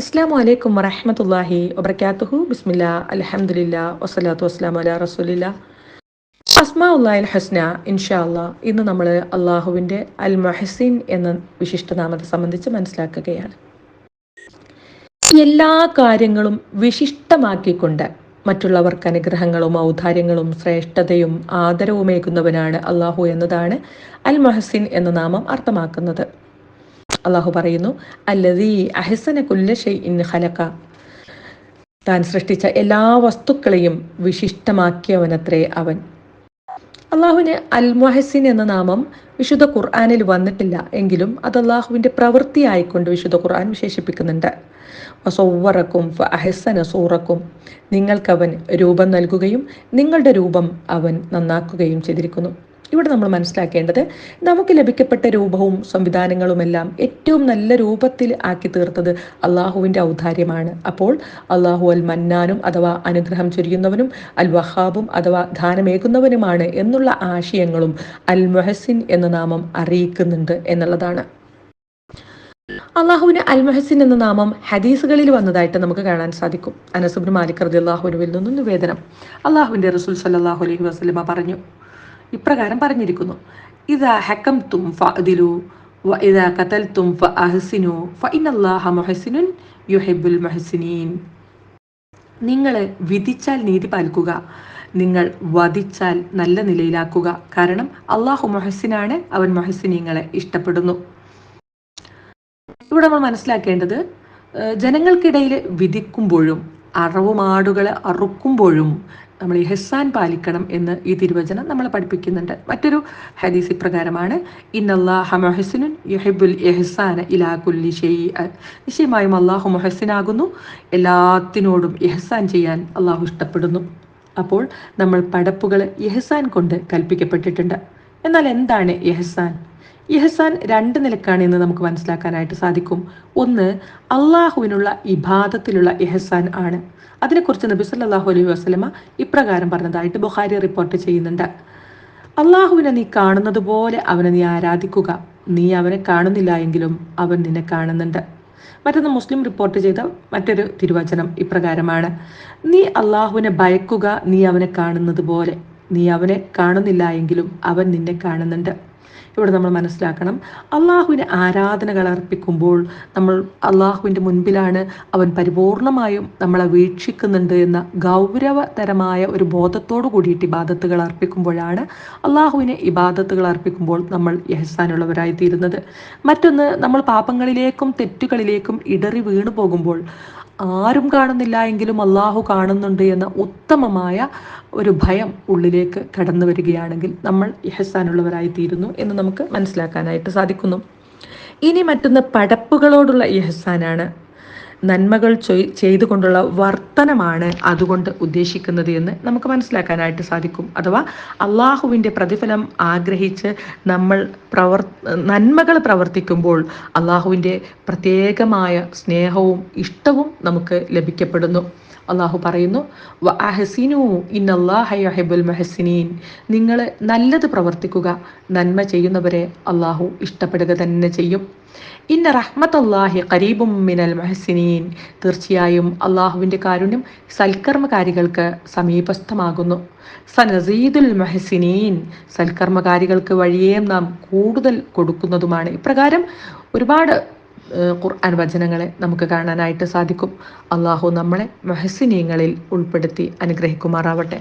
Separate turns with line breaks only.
അസ്സലാമു അലൈക്കും വറഹ്മത്തുള്ളാഹി വബറകാതുഹു. ബിസ്മില്ലാ അൽഹംദുലില്ലാ വസ്സലാത്തു വസ്സലാമു അലാ റസൂലില്ലാ. അസ്മാഉല്ലാഹിൽ ഹസ്ന. ഇൻഷാ അല്ലാ ഇന്ന് നമ്മൾ അള്ളാഹുവിൻ്റെ അൽ മുഹ്സിൻ എന്ന വിശിഷ്ടനാമത്തെ സംബന്ധിച്ച് മനസ്സിലാക്കുകയാണ്. എല്ലാ കാര്യങ്ങളും വിശിഷ്ടമാക്കിക്കൊണ്ട് മറ്റുള്ളവർക്ക് അനുഗ്രഹങ്ങളും ഔദാര്യങ്ങളും ശ്രേഷ്ഠതയും ആദരവുമേകുന്നവനാണ് അള്ളാഹു എന്നതാണ് അൽ മുഹ്സിൻ എന്ന നാമം അർത്ഥമാക്കുന്നത്. അള്ളാഹു പറയുന്നു, അല്ലദീ അഹ്സന കുല്ല ഷൈഇൻ ഖലഖ. താൻ സൃഷ്ടിച്ച എല്ലാ വസ്തുക്കളെയും വിശിഷ്ടമാക്കിയവനത്രേ അവൻ. അള്ളാഹുവിന് അൽ മുഹസിൻ എന്ന നാമം വിശുദ്ധ ഖുർആനിൽ വന്നിട്ടില്ല എങ്കിലും അത് അള്ളാഹുവിൻ്റെ പ്രവൃത്തിയായിക്കൊണ്ട് വിശുദ്ധ ഖുർആൻ വിശേഷിപ്പിക്കുന്നുണ്ട്. വസവ്വറക്കും ഫഅഹ്സന സൂറക്കും. നിങ്ങൾക്കവൻ രൂപം നൽകുകയും നിങ്ങളുടെ രൂപം അവൻ നന്നാക്കുകയും ചെയ്തിരിക്കുന്നു. ഇവിടെ നമ്മൾ മനസ്സിലാക്കേണ്ടത്, നമുക്ക് ലഭിക്കപ്പെട്ട രൂപവും സംവിധാനങ്ങളുമെല്ലാം ഏറ്റവും നല്ല രൂപത്തിൽ ആക്കി തീർത്തത് അള്ളാഹുവിൻ്റെ ഔദാര്യമാണ്. അപ്പോൾ അള്ളാഹു അൽ മന്നാനും അഥവാ അനുഗ്രഹം ചൊരിയുന്നവനും അൽ വഹാബും അഥവാ ദാനമേകുന്നവനുമാണ് എന്നുള്ള ആശയങ്ങളും അൽ മുഹസിൻ എന്ന നാമം അറിയിക്കുന്നുണ്ട് എന്നുള്ളതാണ്. അള്ളാഹുവിന് അൽ മുഹസിൻ എന്ന നാമം ഹദീസുകളിൽ വന്നതായിട്ട് നമുക്ക് കാണാൻ സാധിക്കും. അനസ് ഇബ്നു മാലിക് റളിയല്ലാഹു അൻഹുവിൽ നിന്നും നിവേദനം. അള്ളാഹുവിൻ്റെ റസൂൽ സ്വല്ലല്ലാഹു അലൈഹി വസല്ലമ പറഞ്ഞു, ഇപ്രകാരം പറഞ്ഞിരിക്കുന്നു: ഇദാ ഹക്കംതും ഫഅദിലു വഇദാ ഖതൽതും ഫഅഹ്സിനു ഫഇന്നല്ലാഹ മുഹ്സിനുൻ യുഹിബ്ബുൽ മുഹ്സിനീൻ. നിങ്ങൾ വിധിച്ചാൽ നീതി പാലിക്കുക, നിങ്ങൾ വധിച്ചാൽ നല്ല നിലയിലാക്കുക, കാരണം അള്ളാഹു മുഹ്സിനാണ്, അവൻ മുഹ്സിനീങ്ങളെ ഇഷ്ടപ്പെടുന്നു. ഇവിടെ നമ്മൾ മനസ്സിലാക്കേണ്ടത്, ജനങ്ങൾക്കിടയിൽ വിധിക്കുമ്പോഴും അറവുമാടുകളെ അറുക്കുമ്പോഴും നമ്മൾ ഇഹ്സാൻ പാലിക്കണം എന്ന് ഈ തിരുവചനം നമ്മളെ പഠിപ്പിക്കുന്നുണ്ട്. മറ്റൊരു ഹദീസ് ഇപ്രകാരമാണ്: ഇന്നല്ലാഹ മുഹ്സിനുൻ യുഹിബ്ബുൽ ഇഹ്സാന ഇലാ കുല്ലി ഷൈഇ. നിശ്ചയമായും അള്ളാഹു മുഹ്സിനാകുന്നു, എല്ലാത്തിനോടും ഇഹ്സാൻ ചെയ്യാൻ അള്ളാഹു ഇഷ്ടപ്പെടുന്നു. അപ്പോൾ നമ്മൾ പടപ്പുകൾ ഇഹ്സാൻ കൊണ്ട് കൽപ്പിക്കപ്പെട്ടിട്ടുണ്ട്. എന്നാൽ എന്താണ് ഇഹ്സാൻ? ഇഹ്സാൻ രണ്ട് നിലക്കാണ് എന്ന് നമുക്ക് മനസ്സിലാക്കാനായിട്ട് സാധിക്കും. ഒന്ന്, അള്ളാഹുവിനുള്ള ഇബാദത്തിലുള്ള ഇഹ്സാൻ ആണ്. അതിനെക്കുറിച്ച് നബി സല്ലല്ലാഹു അലൈഹി വസല്ലമ ഇപ്രകാരം പറഞ്ഞതായിട്ട് ബുഖാരി റിപ്പോർട്ട് ചെയ്യുന്നുണ്ട്: അള്ളാഹുവിനെ നീ കാണുന്നത് പോലെ അവനെ നീ ആരാധിക്കുക, നീ അവനെ കാണുന്നില്ല എങ്കിലും അവൻ നിന്നെ കാണുന്നുണ്ട്. മറ്റൊന്ന് മുസ്ലിം റിപ്പോർട്ട് ചെയ്ത മറ്റൊരു തിരുവചനം ഇപ്രകാരമാണ്: നീ അള്ളാഹുവിനെ ഭയക്കുക, നീ അവനെ കാണുന്നത് പോലെ, നീ അവനെ കാണുന്നില്ല എങ്കിലും അവൻ നിന്നെ കാണുന്നുണ്ട്. ഇവിടെ നമ്മൾ മനസ്സിലാക്കണം, അള്ളാഹുവിന് ആരാധനകൾ അർപ്പിക്കുമ്പോൾ നമ്മൾ അള്ളാഹുവിൻ്റെ മുൻപിലാണ്, അവൻ പരിപൂർണമായും നമ്മളെ വീക്ഷിക്കുന്നുണ്ട് എന്ന ഗൗരവതരമായ ഒരു ബോധത്തോടു കൂടിയിട്ട് ഇബാദത്തുകൾ അർപ്പിക്കുമ്പോഴാണ്, അള്ളാഹുവിന് ഇബാദത്തുകൾ അർപ്പിക്കുമ്പോൾ നമ്മൾ ഇഹ്സാനുള്ളവരായി തീരുന്നത്. മറ്റൊന്ന്, നമ്മൾ പാപങ്ങളിലേക്കും തെറ്റുകളിലേക്കും ഇടറി വീണു പോകുമ്പോൾ ആരും കാണുന്നില്ല എങ്കിലും അള്ളാഹു കാണുന്നുണ്ട് എന്ന ഉത്തമമായ ഒരു ഭയം ഉള്ളിലേക്ക് കടന്നു വരികയാണെങ്കിൽ നമ്മൾ ഇഹ്സാനുള്ളവരായി തീരുന്നു എന്ന് നമുക്ക് മനസ്സിലാക്കാനായിട്ട് സാധിക്കുന്നു. ഇനി മറ്റൊന്ന് പടപ്പുകളോടുള്ള ഇഹ്സാനാണ്. നന്മകൾ ചെയ്തുകൊണ്ടുള്ള വർത്തനമാണ് അതുകൊണ്ട് ഉദ്ദേശിക്കുന്നത് എന്ന് നമുക്ക് മനസ്സിലാക്കാനായിട്ട് സാധിക്കും. അഥവാ അള്ളാഹുവിൻ്റെ പ്രതിഫലം ആഗ്രഹിച്ച് നമ്മൾ നന്മകൾ പ്രവർത്തിക്കുമ്പോൾ അള്ളാഹുവിൻ്റെ പ്രത്യേകമായ സ്നേഹവും ഇഷ്ടവും നമുക്ക് ലഭിക്കപ്പെടുന്നു. അള്ളാഹു പറയുന്നു, വഅഹ്സിനൂ ഇന്നല്ലാഹ യുഹിബ്ബുൽ മുഹ്സിനീൻ. നിങ്ങൾ നല്ലത് പ്രവർത്തിക്കുക, നന്മ ചെയ്യുന്നവരെ അള്ളാഹു ഇഷ്ടപ്പെടുക തന്നെ ചെയ്യും. ഇന്ന റഹ്മത്തല്ലാഹി ഖരീബും മിനൽ മുഹ്സിനീൻ. തീർച്ചയായും അള്ളാഹുവിൻ്റെ കാരുണ്യം സൽക്കർമ്മകാരികൾക്ക് സമീപസ്ഥമാകുന്നു. സനസീദുൽ മുഹ്സിനീൻ. സൽക്കർമ്മകാരികൾക്ക് വഴിയേ നാം കൂടുതൽ കൊടുക്കുന്നതുമാണ്. ഇപ്രകാരം ഒരുപാട് ഖുർആൻ വചനങ്ങളെ നമുക്ക് കാണാനായിട്ട് സാധിക്കും. അള്ളാഹു നമ്മളെ മുഹ്സിനീങ്ങളിൽ ഉൾപ്പെടുത്തി അനുഗ്രഹിക്കുമാറാവട്ടെ.